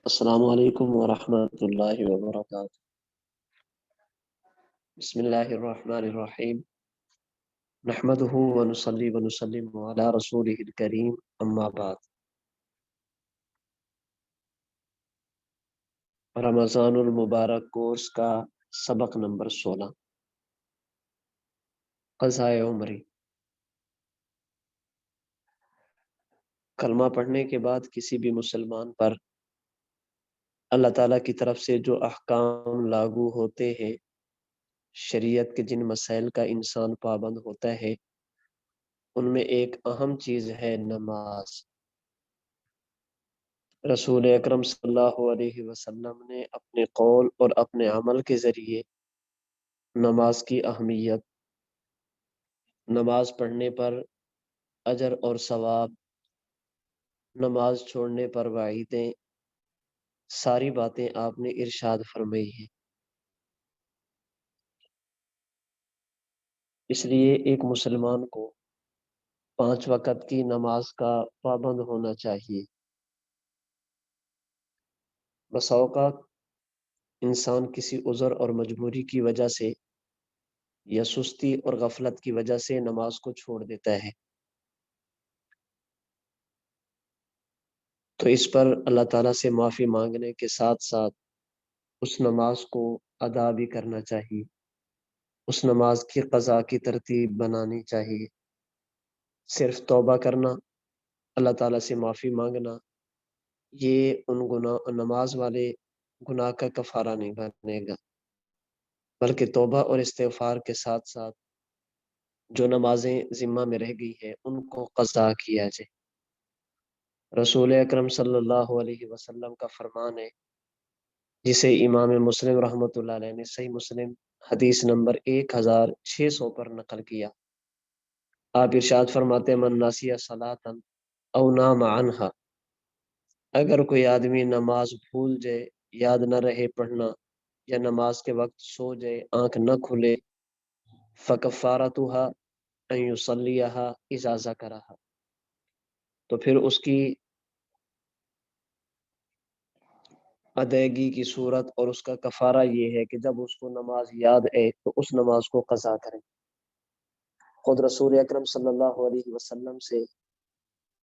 السلام علیکم ورحمۃ اللہ وبرکاتہ۔ بسم اللہ الرحمن الرحیم، نحمده ونصلی ونسلم علی رسولہ الکریم، اما بعد۔ رمضان المبارک کورس کا سبق نمبر 16، قضائے عمری۔ کلمہ پڑھنے کے بعد کسی بھی مسلمان پر اللہ تعالیٰ کی طرف سے جو احکام لاگو ہوتے ہیں، شریعت کے جن مسائل کا انسان پابند ہوتا ہے، ان میں ایک اہم چیز ہے نماز۔ رسول اکرم صلی اللہ علیہ وسلم نے اپنے قول اور اپنے عمل کے ذریعے نماز کی اہمیت، نماز پڑھنے پر اجر اور ثواب، نماز چھوڑنے پر وعیدیں، ساری باتیں آپ نے ارشاد فرمائی ہیں۔ اس لیے ایک مسلمان کو 5 وقت کی نماز کا پابند ہونا چاہیے۔ بسا اوقات انسان کسی عذر اور مجبوری کی وجہ سے یا سستی اور غفلت کی وجہ سے نماز کو چھوڑ دیتا ہے، تو اس پر اللہ تعالیٰ سے معافی مانگنے کے ساتھ ساتھ اس نماز کو ادا بھی کرنا چاہیے، اس نماز کی قضا کی ترتیب بنانی چاہیے۔ صرف توبہ کرنا، اللہ تعالیٰ سے معافی مانگنا، یہ ان نماز والے گناہ کا کفارہ نہیں بنے گا، بلکہ توبہ اور استغفار کے ساتھ ساتھ جو نمازیں ذمہ میں رہ گئی ہیں ان کو قضا کیا جائے۔ رسول اکرم صلی اللہ علیہ وسلم کا فرمان ہے، جسے امام مسلم رحمۃ اللہ علیہ نے صحیح مسلم حدیث نمبر 1600 پر نقل کیا۔ آپ ارشاد فرماتے، من ناسی صلاۃ او نام عنہا، اگر کوئی آدمی نماز بھول جائے، یاد نہ رہے پڑھنا، یا نماز کے وقت سو جائے، آنکھ نہ کھلے، فکفارتھا ان یصلیھا اذا ذکرھا، تو پھر اس کی ادائیگی کی صورت اور اس کا کفارہ یہ ہے کہ جب اس کو نماز یاد آئے تو اس نماز کو قضا کرے۔ خود رسول اکرم صلی اللہ علیہ وسلم سے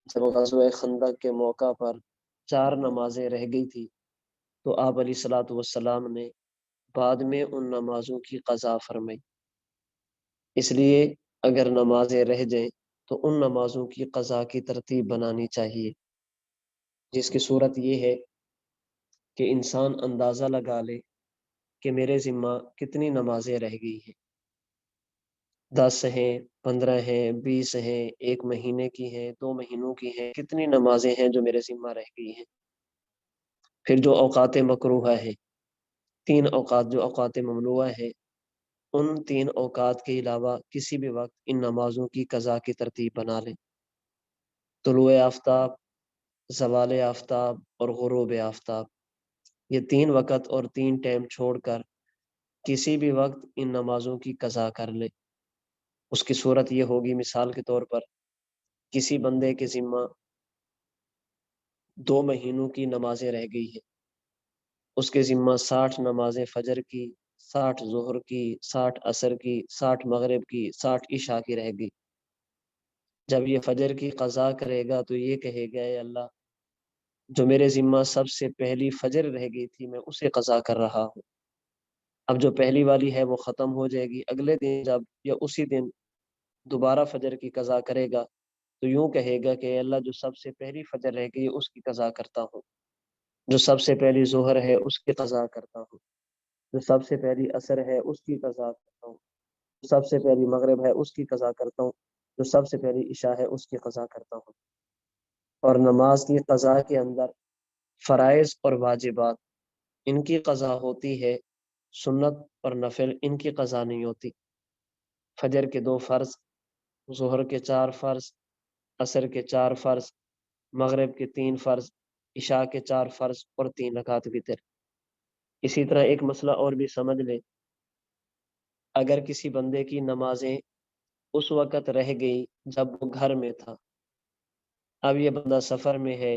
جب غزوہ خندق کے موقع پر 4 نمازیں رہ گئی تھی تو آپ علیہ الصلوۃ والسلام نے بعد میں ان نمازوں کی قضا فرمائی۔ اس لیے اگر نمازیں رہ جائیں تو ان نمازوں کی قضا کی ترتیب بنانی چاہیے، جس کی صورت یہ ہے کہ انسان اندازہ لگا لے کہ میرے ذمہ کتنی نمازیں رہ گئی ہیں، 10 ہیں، 15 ہیں، 20 ہیں، 1 مہینے کی ہیں، 2 مہینوں کی ہیں، کتنی نمازیں ہیں جو میرے ذمہ رہ گئی ہیں۔ پھر جو اوقات مکروہہ ہیں، 3 اوقات جو اوقات ممنوعہ ہیں، ان 3 اوقات کے علاوہ کسی بھی وقت ان نمازوں کی قضا کی ترتیب بنا لیں۔ طلوع آفتاب، زوال آفتاب اور غروب آفتاب، یہ 3 وقت اور 3 ٹائم چھوڑ کر کسی بھی وقت ان نمازوں کی قضا کر لے۔ اس کی صورت یہ ہوگی، مثال کے طور پر کسی بندے کے ذمہ 2 مہینوں کی نمازیں رہ گئی ہیں، اس کے ذمہ 60 نمازیں فجر کی، 60 ظہر کی، 60 عصر کی، 60 مغرب کی، 60 عشاء کی رہ گئی۔ جب یہ فجر کی قضا کرے گا تو یہ کہے گا، اے اللہ، جو میرے ذمہ سب سے پہلی فجر رہ گئی تھی میں اسے قضا کر رہا ہوں، اب جو پہلی والی ہے وہ ختم ہو جائے گی، اگلے دن جب یا اسی دن دوبارہ فجر کی قضا کرے گا تو یوں کہے گا کہ اے اللہ، جو سب سے پہلی فجر رہ گئی اس کی قضا کرتا ہوں، جو سب سے پہلی ظہر ہے اس کی قضا کرتا ہوں، جو سب سے پہلی عصر ہے اس کی قضا کرتا ہوں، جو سب سے پہلی مغرب ہے اس کی قضا کرتا ہوں، جو سب سے پہلی عشاء ہے اس کی قضا کرتا ہوں۔ اور نماز کی قضا کے اندر فرائض اور واجبات ان کی قضا ہوتی ہے، سنت اور نفل ان کی قضا نہیں ہوتی۔ فجر کے 2 فرض، ظہر کے 4 فرض، عصر کے 4 فرض، مغرب کے 3 فرض، عشاء کے 4 فرض اور 3 رکعت وتر۔ اسی طرح ایک مسئلہ اور بھی سمجھ لیں، اگر کسی بندے کی نمازیں اس وقت رہ گئی جب وہ گھر میں تھا، اب یہ بندہ سفر میں ہے،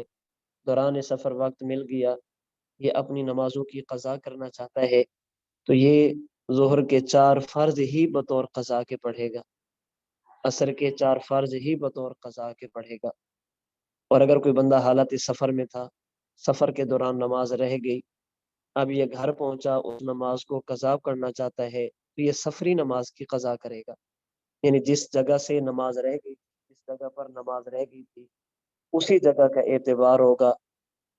دوران سفر وقت مل گیا یہ اپنی نمازوں کی قضا کرنا چاہتا ہے تو یہ ظہر کے 4 فرض ہی بطور قضا کے پڑھے گا، عصر کے 4 فرض ہی بطور قضا کے پڑھے گا۔ اور اگر کوئی بندہ حالت سفر میں تھا، سفر کے دوران نماز رہ گئی، اب یہ گھر پہنچا، اس نماز کو قضا کرنا چاہتا ہے تو یہ سفری نماز کی قضا کرے گا، یعنی جس جگہ سے نماز رہ گئی، جس جگہ پر نماز رہ گئی تھی اسی جگہ کا اعتبار ہوگا۔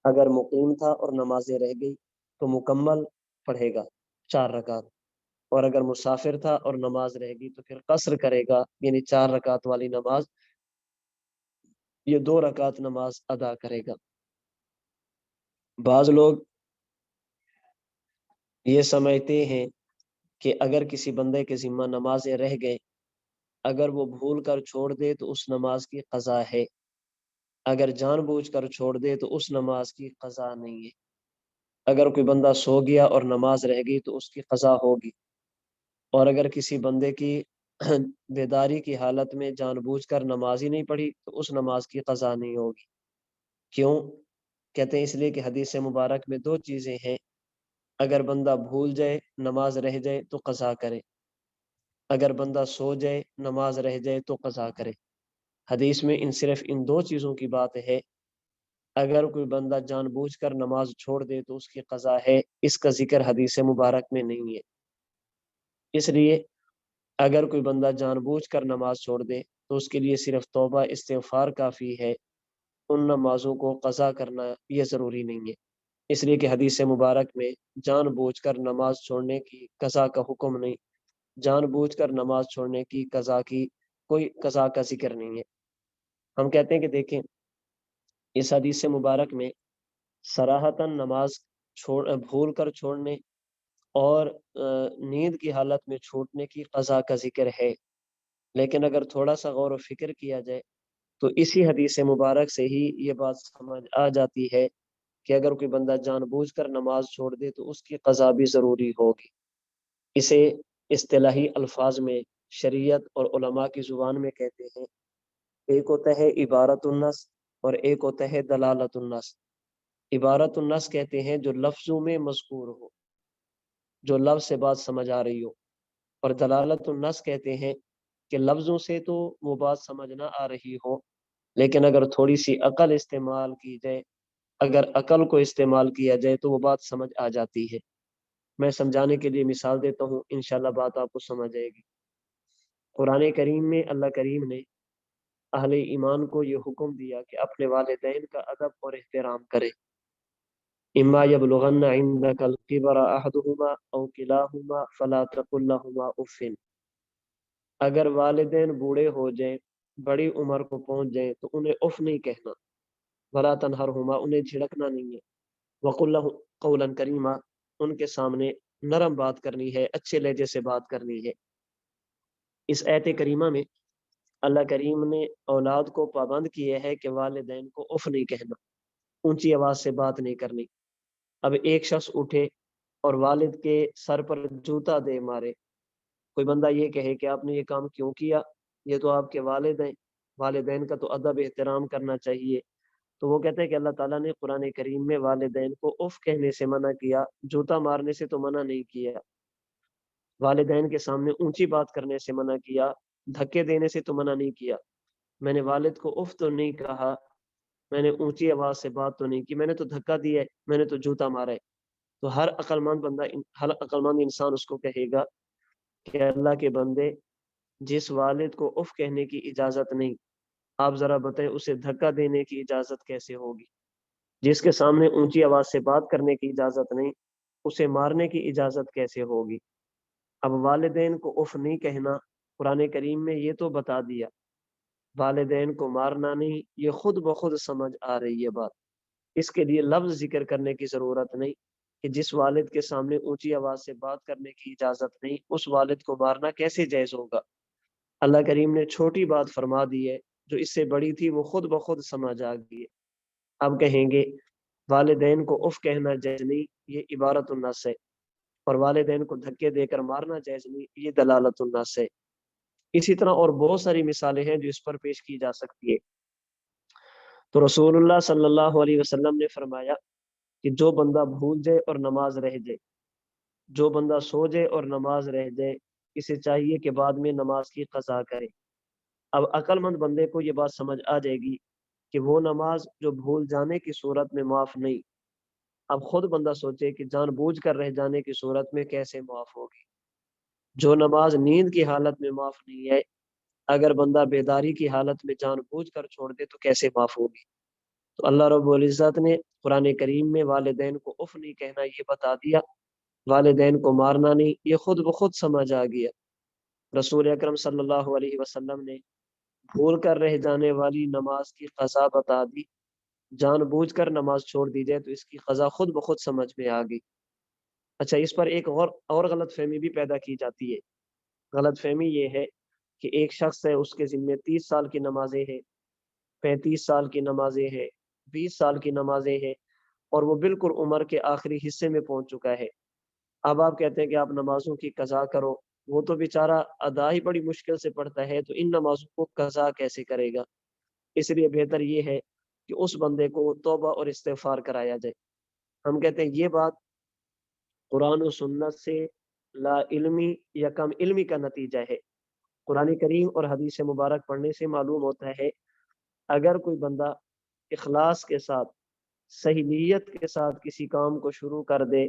اگر مقیم تھا اور نمازیں رہ گئی تو مکمل پڑھے گا 4 رکعت، اور اگر مسافر تھا اور نماز رہ گئی تو پھر قصر کرے گا، یعنی 4 رکعت والی نماز یہ 2 رکعت نماز ادا کرے گا۔ بعض لوگ یہ سمجھتے ہیں کہ اگر کسی بندے کے ذمہ نمازیں رہ گئے، اگر وہ بھول کر چھوڑ دے تو اس نماز کی قضا ہے، اگر جان بوجھ کر چھوڑ دے تو اس نماز کی قضا نہیں ہے۔ اگر کوئی بندہ سو گیا اور نماز رہ گئی تو اس کی قضا ہوگی، اور اگر کسی بندے کی بیداری کی حالت میں جان بوجھ کر نماز ہی نہیں پڑھی تو اس نماز کی قضا نہیں ہوگی۔ کیوں؟ کہتے ہیں اس لیے کہ حدیث مبارک میں 2 چیزیں ہیں، اگر بندہ بھول جائے، نماز رہ جائے تو قضا کرے، اگر بندہ سو جائے، نماز رہ جائے تو قضا کرے۔ حدیث میں صرف ان 2 چیزوں کی بات ہے۔ اگر کوئی بندہ جان بوجھ کر نماز چھوڑ دے تو اس کی قضا ہے، اس کا ذکر حدیث مبارک میں نہیں ہے۔ اس لیے اگر کوئی بندہ جان بوجھ کر نماز چھوڑ دے تو اس کے لیے صرف توبہ استغفار کافی ہے، ان نمازوں کو قضا کرنا یہ ضروری نہیں ہے۔ اس لیے کہ حدیث مبارک میں جان بوجھ کر نماز چھوڑنے کی قضا کا حکم نہیں، جان بوجھ کر نماز چھوڑنے کی قضا کی کوئی قضا کا ذکر نہیں ہے۔ ہم کہتے ہیں کہ دیکھیں اس حدیث مبارک میں صراحتاً نماز بھول کر چھوڑنے اور نیند کی حالت میں چھوٹنے کی قضا کا ذکر ہے، لیکن اگر تھوڑا سا غور و فکر کیا جائے تو اسی حدیث مبارک سے ہی یہ بات سمجھ آ جاتی ہے کہ اگر کوئی بندہ جان بوجھ کر نماز چھوڑ دے تو اس کی قضا بھی ضروری ہوگی۔ اسے اصطلاحی الفاظ میں شریعت اور علماء کی زبان میں کہتے ہیں، ایک ہوتا ہے عبارت النص اور ایک ہوتا ہے دلالت النص۔ عبارت النص کہتے ہیں جو لفظوں میں مذکور ہو، جو لفظ سے بات سمجھ آ رہی ہو، اور دلالت النص کہتے ہیں کہ لفظوں سے تو وہ بات سمجھ نہ آ رہی ہو، لیکن اگر تھوڑی سی عقل استعمال کی جائے، اگر عقل کو استعمال کیا جائے تو وہ بات سمجھ آ جاتی ہے۔ میں سمجھانے کے لیے مثال دیتا ہوں، انشاءاللہ بات آپ کو سمجھ آئے گی۔ قرآن کریم میں اللہ کریم نے اہل ایمان کو یہ حکم دیا کہ اپنے والدین کا ادب اور احترام کرے۔ اما یبلغن عندک الکبر احدہما او کلاہما فلا تقل لہما اف، اگر والدین بوڑھے ہو جائیں، بڑی عمر کو پہنچ جائیں تو انہیں اف نہیں کہنا، ولا تنہرہما انہیں جھڑکنا نہیں ہے، وقل لہم قولا کریما ان کے سامنے نرم بات کرنی ہے، اچھے لہجے سے بات کرنی ہے۔ اس آیت کریمہ میں اللہ کریم نے اولاد کو پابند کیا ہے کہ والدین کو اف نہیں کہنا، اونچی آواز سے بات نہیں کرنی۔ اب ایک شخص اٹھے اور والد کے سر پر جوتا دے مارے، کوئی بندہ یہ کہے کہ آپ نے یہ کام کیوں کیا، یہ تو آپ کے والد ہیں، والدین کا تو ادب احترام کرنا چاہیے، تو وہ کہتے ہیں کہ اللہ تعالیٰ نے قرآن کریم میں والدین کو اف کہنے سے منع کیا، جوتا مارنے سے تو منع نہیں کیا، والدین کے سامنے اونچی بات کرنے سے منع کیا، دھکے دینے سے تو منع نہیں کیا۔ میں نے والد کو اف تو نہیں کہا، میں نے اونچی آواز سے بات تو نہیں کی، میں نے تو دھکا دیا ہے، میں نے تو جوتا مارا ہے۔ تو ہر عقل مند بندہ، ہر عقل مند انسان اس کو کہے گا کہ اللہ کے بندے، جس والد کو اف کہنے کی اجازت نہیں، آپ ذرا بتائیں اسے دھکا دینے کی اجازت کیسے ہوگی؟ جس کے سامنے اونچی آواز سے بات کرنے کی اجازت نہیں، اسے مارنے کی اجازت کیسے ہوگی؟ اب والدین کو اف نہیں کہنا، قرآن کریم میں یہ تو بتا دیا، والدین کو مارنا نہیں، یہ خود بخود سمجھ آ رہی ہے بات، اس کے لیے لفظ ذکر کرنے کی ضرورت نہیں کہ جس والد کے سامنے اونچی آواز سے بات کرنے کی اجازت نہیں، اس والد کو مارنا کیسے جائز ہوگا؟ اللہ کریم نے چھوٹی بات فرما دی ہے، جو اس سے بڑی تھی وہ خود بخود سمجھ آ گئی ہے۔ اب کہیں گے والدین کو اف کہنا جائز نہیں، یہ عبارت النص ہے، اور والدین کو دھکے دے کر مارنا جائز نہیں، یہ دلالت النص ہے۔ اسی طرح اور بہت ساری مثالیں ہیں جو اس پر پیش کی جا سکتی ہے۔ تو رسول اللہ صلی اللہ علیہ وسلم نے فرمایا کہ جو بندہ بھول جائے اور نماز رہ جائے، جو بندہ سو جائے اور نماز رہ جائے، اسے چاہیے کہ بعد میں نماز کی قضا کرے۔ اب عقل مند بندے کو یہ بات سمجھ آ جائے گی کہ وہ نماز جو بھول جانے کی صورت میں معاف نہیں، اب خود بندہ سوچے کہ جان بوجھ کر رہ جانے کی صورت میں کیسے معاف ہوگی۔ جو نماز نیند کی حالت میں معاف نہیں ہے، اگر بندہ بیداری کی حالت میں جان بوجھ کر چھوڑ دے تو کیسے معاف ہوگی۔ تو اللہ رب العزت نے قرآن کریم میں والدین کو اف نہیں کہنا یہ بتا دیا، والدین کو مارنا نہیں، یہ خود بخود سمجھ آ گیا۔ رسول اکرم صلی اللہ علیہ وسلم نے بھول کر رہ جانے والی نماز کی قضا بتا دی، جان بوجھ کر نماز چھوڑ دی جائے تو اس کی قضا خود بخود سمجھ میں آ گئی۔ اچھا، اس پر ایک اور غلط فہمی بھی پیدا کی جاتی ہے۔ غلط فہمی یہ ہے کہ ایک شخص ہے، اس کے ذمے 30 سال کی نمازیں ہیں، 35 سال کی نمازیں ہیں، 20 سال کی نمازیں ہیں، اور وہ بالکل عمر کے آخری حصے میں پہنچ چکا ہے۔ اب آپ کہتے ہیں کہ آپ نمازوں کی قضا کرو، وہ تو بیچارہ ادا ہی بڑی مشکل سے پڑھتا ہے، تو ان نمازوں کو قضا کیسے کرے گا؟ اس لیے بہتر یہ ہے کہ اس بندے کو توبہ اور استغفار کرایا جائے۔ ہم کہتے ہیں یہ بات قرآن و سنت سے لا علمی یا کم علمی کا نتیجہ ہے۔ قرآن کریم اور حدیث مبارک پڑھنے سے معلوم ہوتا ہے اگر کوئی بندہ اخلاص کے ساتھ، صحیح نیت کے ساتھ کسی کام کو شروع کر دے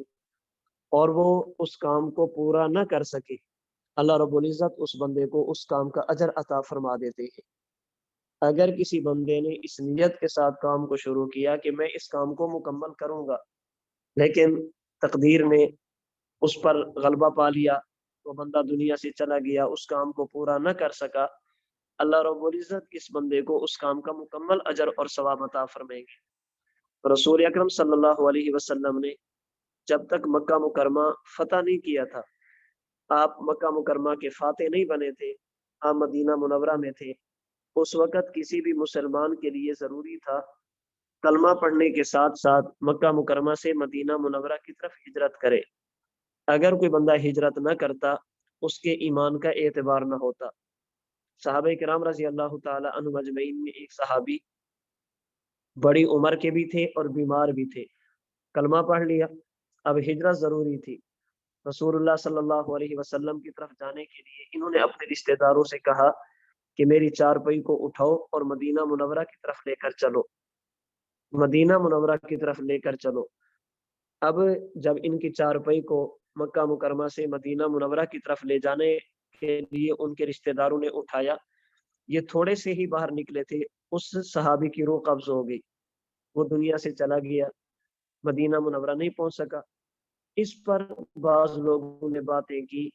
اور وہ اس کام کو پورا نہ کر سکے، اللہ رب العزت اس بندے کو اس کام کا اجر عطا فرما دیتے ہیں۔ اگر کسی بندے نے اس نیت کے ساتھ کام کو شروع کیا کہ میں اس کام کو مکمل کروں گا، لیکن تقدیر نے اس پر غلبہ پا لیا، وہ بندہ دنیا سے چلا گیا، اس کام کو پورا نہ کر سکا، اللہ رب العزت اس بندے کو اس کام کا مکمل اجر اور ثواب عطا فرمائیں گے۔ رسول اکرم صلی اللہ علیہ وسلم نے جب تک مکہ مکرمہ فتح نہیں کیا تھا، آپ مکہ مکرمہ کے فاتح نہیں بنے تھے، آپ مدینہ منورہ میں تھے، اس وقت کسی بھی مسلمان کے لیے ضروری تھا کلمہ پڑھنے کے ساتھ ساتھ مکہ مکرمہ سے مدینہ منورہ کی طرف ہجرت کرے۔ اگر کوئی بندہ ہجرت نہ کرتا، اس کے ایمان کا اعتبار نہ ہوتا۔ صحابہ کرام رضی اللہ تعالی عنہ اجمعین میں ایک صحابی بڑی عمر کے بھی تھے اور بیمار بھی تھے، کلمہ پڑھ لیا، اب ہجرت ضروری تھی، رسول اللہ صلی اللہ علیہ وسلم کی طرف جانے کے لیے انہوں نے اپنے رشتہ داروں سے کہا کہ میری چارپائی کو اٹھاؤ اور مدینہ منورہ کی طرف لے کر چلو، مدینہ منورہ کی طرف لے کر چلو۔ اب جب ان کی چارپائی کو مکہ مکرمہ سے مدینہ منورہ کی طرف لے جانے کے لیے ان کے رشتہ داروں نے اٹھایا، یہ تھوڑے سے ہی باہر نکلے تھے، اس صحابی کی روح قبض ہو گئی، وہ دنیا سے چلا گیا، مدینہ منورہ نہیں پہنچ سکا۔ اس پر بعض لوگوں نے باتیں کی،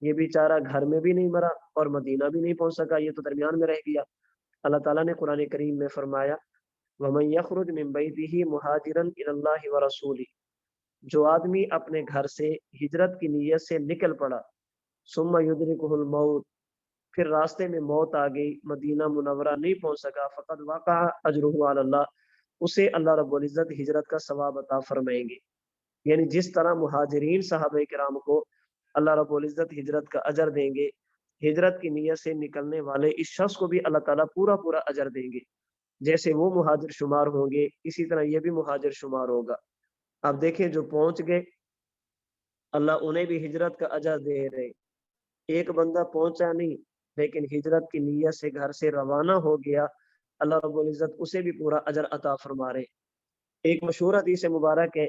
یہ بیچارہ گھر میں بھی نہیں مرا اور مدینہ بھی نہیں پہنچ سکا، یہ تو درمیان میں رہ گیا۔ اللہ تعالیٰ نے قرآن کریم میں فرمایا وَمَن يَخْرُجْ مِن بَيْتِهِ مُهَاجِرًا إِلَى اللَّهِ وَرَسُولِهِ، جو آدمی اپنے گھر سے ہجرت کی نیت سے نکل پڑا، ثُمَّ يُدْرِكُهُ الْمَوْتُ، پھر راستے میں موت آ گئی، مدینہ منورہ نہیں پہنچ سکا، فقد وقع اجرہ علی اللہ، اسے اللہ رب العزت ہجرت کا ثواب عطا فرمائیں گے۔ یعنی جس طرح مہاجرین صحابہ کرام کو اللہ رب العزت ہجرت کا اجر دیں گے، ہجرت کی نیت سے نکلنے والے اس شخص کو بھی اللہ تعالیٰ پورا پورا اجر دیں گے، جیسے وہ مہاجر شمار ہوں گے اسی طرح یہ بھی مہاجر شمار ہوگا۔ اب دیکھیں جو پہنچ گئے اللہ انہیں بھی ہجرت کا اجر دے رہے، ایک بندہ پہنچا نہیں لیکن ہجرت کی نیت سے گھر سے روانہ ہو گیا، اللہ رب العزت اسے بھی پورا اجر عطا فرما رہے۔ ایک مشہور حدیث مبارک ہے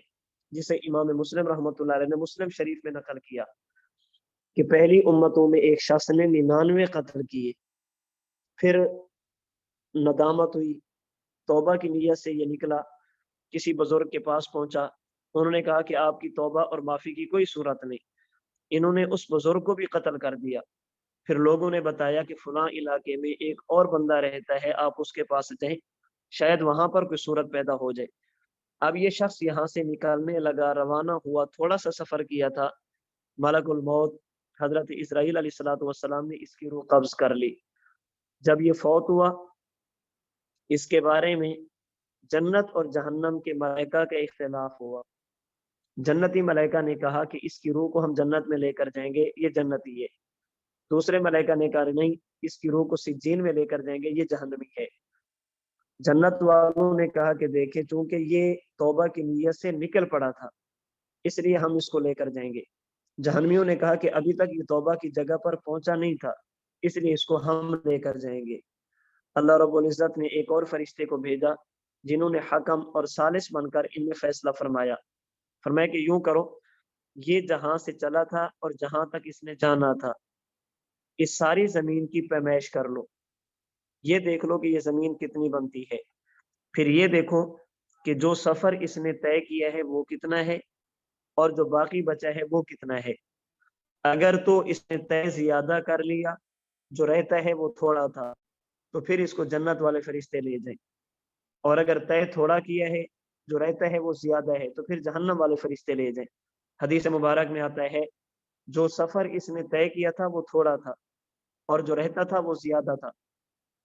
جسے امام مسلم رحمۃ اللہ علیہ نے مسلم شریف میں نقل کیا کہ پہلی امتوں میں ایک شخص نے 99 قتل کیے، پھر ندامت ہوئی، توبہ کی نیت سے یہ نکلا، کسی بزرگ کے پاس پہنچا، انہوں نے کہا کہ آپ کی توبہ اور معافی کی کوئی صورت نہیں، انہوں نے اس بزرگ کو بھی قتل کر دیا۔ پھر لوگوں نے بتایا کہ فلاں علاقے میں ایک اور بندہ رہتا ہے، آپ اس کے پاس جائیں، شاید وہاں پر کوئی صورت پیدا ہو جائے۔ اب یہ شخص یہاں سے نکالنے لگا، روانہ ہوا، تھوڑا سا سفر کیا تھا، ملک الموت حضرت اسرائیل علیہ الصلوۃ والسلام نے اس کی روح قبض کر لی۔ جب یہ فوت ہوا، اس کے بارے میں جنت اور جہنم کے ملائکہ کا اختلاف ہوا۔ جنتی ملائکہ نے کہا کہ اس کی روح کو ہم جنت میں لے کر جائیں گے، یہ جنتی ہے۔ دوسرے ملائکہ نے کہا نہیں، اس کی روح کو سجین میں لے کر جائیں گے، یہ جہنمی ہے۔ جنت والوں نے کہا کہ دیکھیں چونکہ یہ توبہ کی نیت سے نکل پڑا تھا اس لیے ہم اس کو لے کر جائیں گے۔ جہنمیوں نے کہا کہ ابھی تک یہ توبہ کی جگہ پر پہنچا نہیں تھا اس لیے اس کو ہم لے کر جائیں گے۔ اللہ رب العزت نے ایک اور فرشتے کو بھیجا جنہوں نے حکم اور ثالث بن کر ان میں فیصلہ فرمایا کہ یوں کرو، یہ جہاں سے چلا تھا اور جہاں تک اس نے جانا تھا اس ساری زمین کی پیمائش کر لو، یہ دیکھ لو کہ یہ زمین کتنی بنتی ہے، پھر یہ دیکھو کہ جو سفر اس نے طے کیا ہے وہ کتنا ہے اور جو باقی بچا ہے وہ کتنا ہے۔ اگر تو اس نے طے زیادہ کر لیا، جو رہتا ہے وہ تھوڑا تھا، تو پھر اس کو جنت والے فرشتے لے جائیں، اور اگر طے تھوڑا کیا ہے، جو رہتا ہے وہ زیادہ ہے، تو پھر جہنم والے فرشتے لے جائیں۔ حدیث مبارک میں آتا ہے جو سفر اس نے طے کیا تھا وہ تھوڑا تھا اور جو رہتا تھا وہ زیادہ تھا۔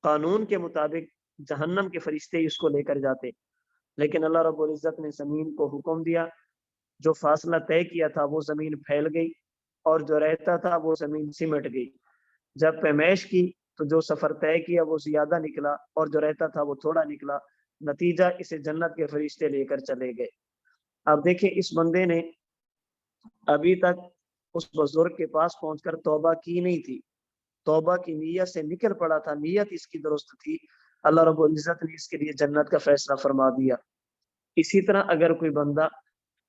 قانون کے مطابق جہنم کے فرشتے اس کو لے کر جاتے، لیکن اللہ رب العزت نے زمین کو حکم دیا، جو فاصلہ طے کیا تھا وہ زمین پھیل گئی اور جو رہتا تھا وہ زمین سمٹ گئی۔ جب پیمائش کی تو جو سفر طے کیا وہ زیادہ نکلا اور جو رہتا تھا وہ تھوڑا نکلا، نتیجہ اسے جنت کے فرشتے لے کر چلے گئے۔ اب دیکھیں اس بندے نے ابھی تک اس بزرگ کے پاس پہنچ کر توبہ کی نہیں تھی، توبہ کی نیت سے نکل پڑا تھا، نیت اس کی درست تھی، اللہ رب العزت نے اس کے لیے جنت کا فیصلہ فرما دیا۔ اسی طرح اگر کوئی بندہ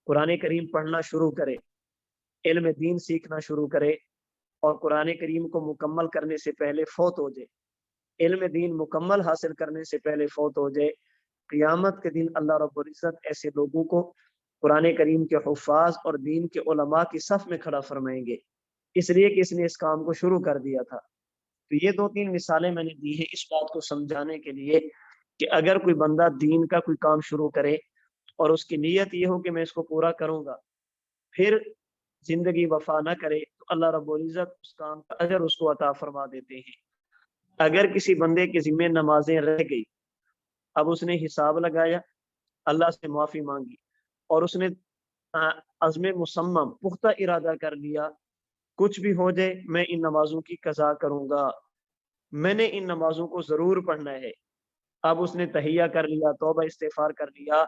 قرآن کریم پڑھنا شروع کرے، علم دین سیکھنا شروع کرے اور قرآن کریم کو مکمل کرنے سے پہلے فوت ہو جائے، علم دین مکمل حاصل کرنے سے پہلے فوت ہو جائے، قیامت کے دن اللہ رب العزت ایسے لوگوں کو قرآن کریم کے حفاظ اور دین کے علماء کی صف میں کھڑا فرمائیں گے، اس لیے کہ اس نے اس کام کو شروع کر دیا تھا۔ تو یہ دو تین مثالیں میں نے دی ہیں اس بات کو سمجھانے کے لیے کہ اگر کوئی بندہ دین کا کوئی کام شروع کرے اور اس کی نیت یہ ہو کہ میں اس کو پورا کروں گا، پھر زندگی وفا نہ کرے تو اللہ رب العزت اس کام کا اجر اس کو عطا فرما دیتے ہیں۔ اگر کسی بندے کے ذمہ نمازیں رہ گئی، اب اس نے حساب لگایا، اللہ سے معافی مانگی اور اس نے عزم مصمم پختہ ارادہ کر لیا کچھ بھی ہو جائے میں ان نمازوں کی قضا کروں گا، میں نے ان نمازوں کو ضرور پڑھنا ہے۔ اب اس نے تہیہ کر لیا، توبہ استغفار کر لیا،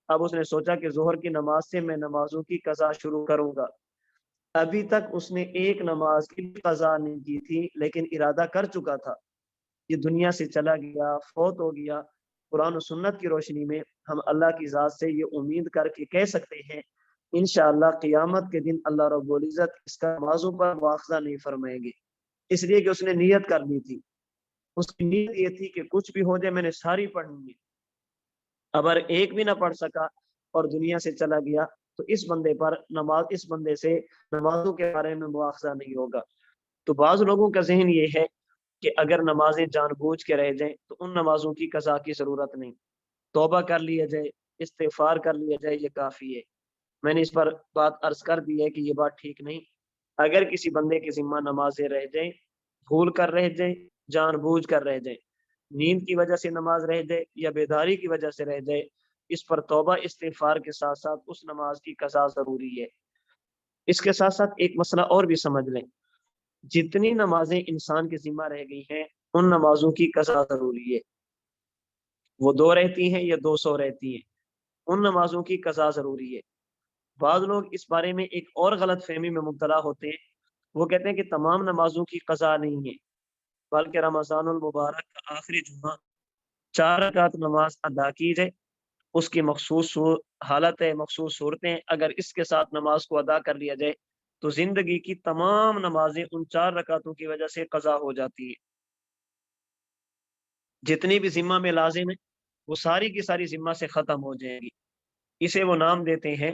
اب اس نے سوچا کہ ظہر کی نماز سے میں نمازوں کی قضا شروع کروں گا، ابھی تک اس نے ایک نماز کی قضا نہیں کی تھی لیکن ارادہ کر چکا تھا، یہ دنیا سے چلا گیا، فوت ہو گیا۔ قرآن و سنت کی روشنی میں ہم اللہ کی ذات سے یہ امید کر کے کہہ سکتے ہیں انشاءاللہ قیامت کے دن اللہ رب العزت اس کا نمازوں پر مواخذہ نہیں فرمائیں گے، اس لیے کہ اس نے نیت کر لی تھی، اس کی نیت یہ تھی کہ کچھ بھی ہو جائے میں نے ساری پڑھنی ہے۔ اگر ایک بھی نہ پڑھ سکا اور دنیا سے چلا گیا تو اس بندے سے نمازوں کے بارے میں مواخذہ نہیں ہوگا۔ تو بعض لوگوں کا ذہن یہ ہے کہ اگر نمازیں جان بوجھ کے رہ جائیں تو ان نمازوں کی قضا کی ضرورت نہیں، توبہ کر لیا جائے، استغفار کر لیا جائے، یہ کافی ہے۔ میں نے اس پر بات عرض کر دی ہے کہ یہ بات ٹھیک نہیں۔ اگر کسی بندے کے ذمہ نمازیں رہ جائیں، بھول کر رہ جائیں، جان بوجھ کر رہ جائیں، نیند کی وجہ سے نماز رہ جائے یا بیداری کی وجہ سے رہ جائے، اس پر توبہ استغفار کے ساتھ ساتھ اس نماز کی قضا ضروری ہے۔ اس کے ساتھ ساتھ ایک مسئلہ اور بھی سمجھ لیں، جتنی نمازیں انسان کے ذمہ رہ گئی ہیں ان نمازوں کی قضا ضروری ہے، وہ 2 رہتی ہیں یا 200 رہتی ہیں، ان نمازوں کی قضا ضروری ہے۔ بعض لوگ اس بارے میں ایک اور غلط فہمی میں مبتلا ہوتے ہیں، وہ کہتے ہیں کہ تمام نمازوں کی قضا نہیں ہے بلکہ رمضان المبارک کا آخری جمعہ 4 رکعت نماز ادا کی جائے، اس کی مخصوص حالت ہے، مخصوص صورتیں، اگر اس کے ساتھ نماز کو ادا کر لیا جائے تو زندگی کی تمام نمازیں ان 4 رکعتوں کی وجہ سے قضا ہو جاتی ہے۔ جتنی بھی ذمہ میں لازم ہے وہ ساری کی ساری ذمہ سے ختم ہو جائے گی، اسے وہ نام دیتے ہیں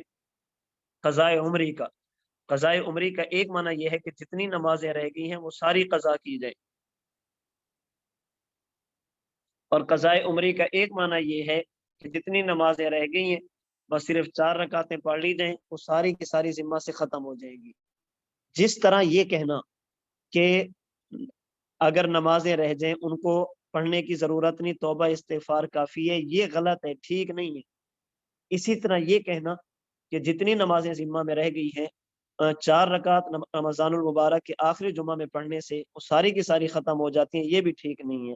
قضاء عمری کا۔ قضاء عمری کا ایک معنی یہ ہے کہ جتنی نمازیں رہ گئی ہیں وہ ساری قضا کی جائے، اور قضاء عمری کا ایک معنی یہ ہے کہ جتنی نمازیں رہ گئی ہیں بس صرف 4 رکعتیں پڑھ لی جائیں، وہ ساری کی ساری ذمہ سے ختم ہو جائے گی۔ جس طرح یہ کہنا کہ اگر نمازیں رہ جائیں ان کو پڑھنے کی ضرورت نہیں، توبہ استغفار کافی ہے، یہ غلط ہے، ٹھیک نہیں ہے۔ اسی طرح یہ کہنا کہ جتنی نمازیں ذمہ میں رہ گئی ہیں 4 رکعت رمضان المبارک کے آخری جمعہ میں پڑھنے سے وہ ساری کی ساری ختم ہو جاتی ہیں، یہ بھی ٹھیک نہیں ہے۔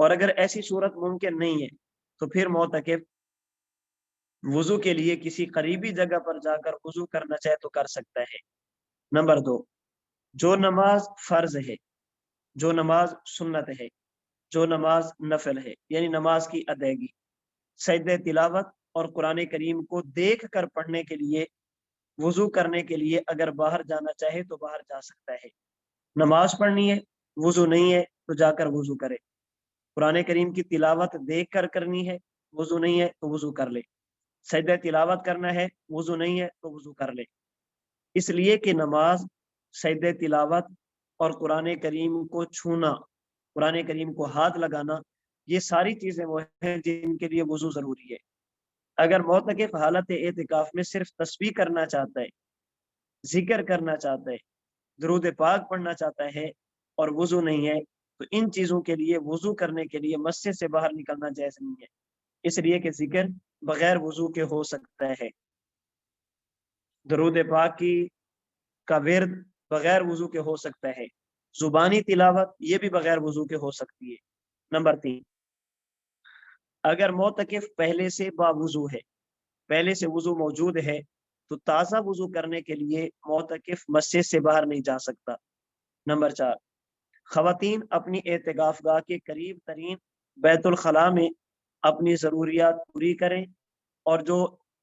اور اگر ایسی صورت ممکن نہیں ہے تو پھر معتکف وضو کے لیے کسی قریبی جگہ پر جا کر وضو کرنا چاہے تو کر سکتا ہے۔ نمبر 2، جو نماز فرض ہے، جو نماز سنت ہے، جو نماز نفل ہے، یعنی نماز کی ادائیگی، سجدہ تلاوت اور قرآن کریم کو دیکھ کر پڑھنے کے لیے وضو کرنے کے لیے اگر باہر جانا چاہے تو باہر جا سکتا ہے۔ نماز پڑھنی ہے، وضو نہیں ہے تو جا کر وضو کرے۔ قرآن کریم کی تلاوت دیکھ کر کرنی ہے، وضو نہیں ہے تو وضو کر لے۔ سجدہ تلاوت کرنا ہے، وضو نہیں ہے تو وضو کر لے، اس لیے کہ نماز، سجدہ تلاوت اور قرآن کریم کو چھونا، قرآن کریم کو ہاتھ لگانا، یہ ساری چیزیں وہ ہیں جن کے لیے وضو ضروری ہے۔ اگر معتکف حالت اعتکاف میں صرف تسبیح کرنا چاہتا ہے، ذکر کرنا چاہتا ہے، درود پاک پڑھنا چاہتا ہے اور وضو نہیں ہے تو ان چیزوں کے لیے وضو کرنے کے لیے مسجد سے باہر نکلنا جائز نہیں ہے، اس لیے کہ ذکر بغیر وضو کے ہو سکتا ہے، درود پاک کا ورد بغیر وضو کے ہو سکتا ہے، زبانی تلاوت یہ بھی بغیر وضو کے ہو سکتی ہے۔ نمبر 3، اگر معتکف پہلے سے باوضو ہے، پہلے سے وضو موجود ہے تو تازہ وضو کرنے کے لیے معتکف مسجد سے باہر نہیں جا سکتا۔ نمبر 4، خواتین اپنی اعتکاف گاہ کے قریب ترین بیت الخلاء میں اپنی ضروریات پوری کریں اور جو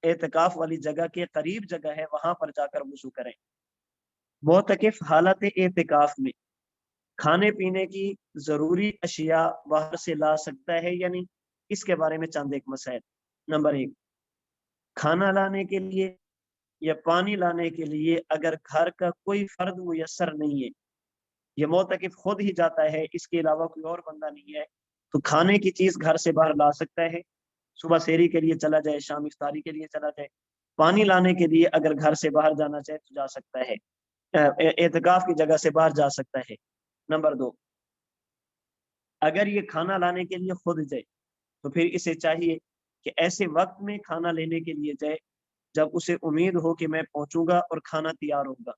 اعتکاف والی جگہ کے قریب جگہ ہے وہاں پر جا کر وضو کریں۔ معتکف حالت اعتکاف میں کھانے پینے کی ضروری اشیاء باہر سے لا سکتا ہے یعنی اس کے بارے میں چند ایک مسائل۔ نمبر 1، کھانا لانے کے لیے یا پانی لانے کے لیے اگر گھر کا کوئی فرد میسر نہیں ہے، یہ معتکف خود ہی جاتا ہے، اس کے علاوہ کوئی اور بندہ نہیں ہے، تو کھانے کی چیز گھر سے باہر لا سکتا ہے، صبح سحری کے لیے چلا جائے، شام افطاری کے لیے چلا جائے۔ پانی لانے کے لیے اگر گھر سے باہر جانا چاہے تو جا سکتا ہے، اعتکاف کی جگہ سے باہر جا سکتا ہے۔ نمبر 2، اگر یہ کھانا لانے کے لیے خود جائے تو پھر اسے چاہیے کہ ایسے وقت میں کھانا لینے کے لیے جائے جب اسے امید ہو کہ میں پہنچوں گا اور کھانا تیار ہوگا،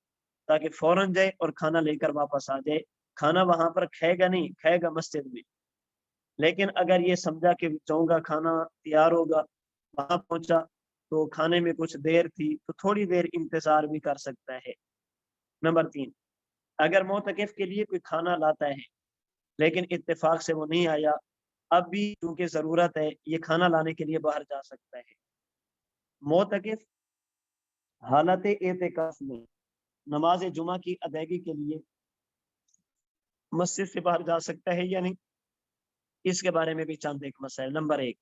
تاکہ فوراً جائے اور کھانا لے کر واپس آ جائے۔ کھانا وہاں پر کھائے گا نہیں، کھائے گا مسجد میں، لیکن اگر یہ سمجھا کہ چاہوں گا کھانا تیار ہوگا، وہاں پہنچا تو کھانے میں کچھ دیر تھی تو تھوڑی دیر انتظار بھی کر سکتا ہے۔ نمبر 3، اگر معتکف کے لیے کوئی کھانا لاتا ہے لیکن اتفاق سے وہ نہیں آیا، اب بھی چونکہ ضرورت ہے یہ کھانا لانے کے لیے باہر جا سکتا ہے۔ معتکف حالت اعتکاف میں نماز جمعہ کی ادائیگی کے لیے مسجد سے باہر جا سکتا ہے یا نہیں، اس کے بارے میں بھی چند ایک مسائل۔ نمبر 1،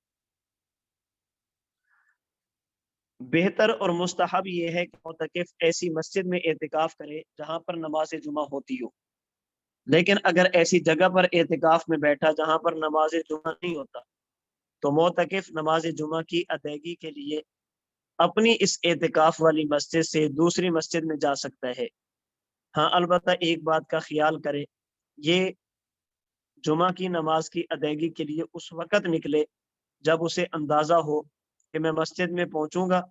بہتر اور مستحب یہ ہے کہ معتکف ایسی مسجد میں اعتکاف کرے جہاں پر نماز جمعہ ہوتی ہو، لیکن اگر ایسی جگہ پر اعتکاف میں بیٹھا جہاں پر نماز جمعہ نہیں ہوتا تو معتکف نماز جمعہ کی ادائیگی کے لیے اپنی اس اعتکاف والی مسجد سے دوسری مسجد میں جا سکتا ہے۔ ہاں البتہ ایک بات کا خیال کرے، یہ جمعہ کی نماز کی ادائیگی کے لیے اس وقت نکلے جب اسے اندازہ ہو کہ میں مسجد میں پہنچوں گا،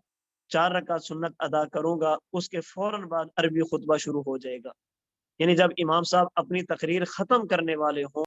4 رکعت سنت ادا کروں گا، اس کے فوراً بعد عربی خطبہ شروع ہو جائے گا، یعنی جب امام صاحب اپنی تقریر ختم کرنے والے ہوں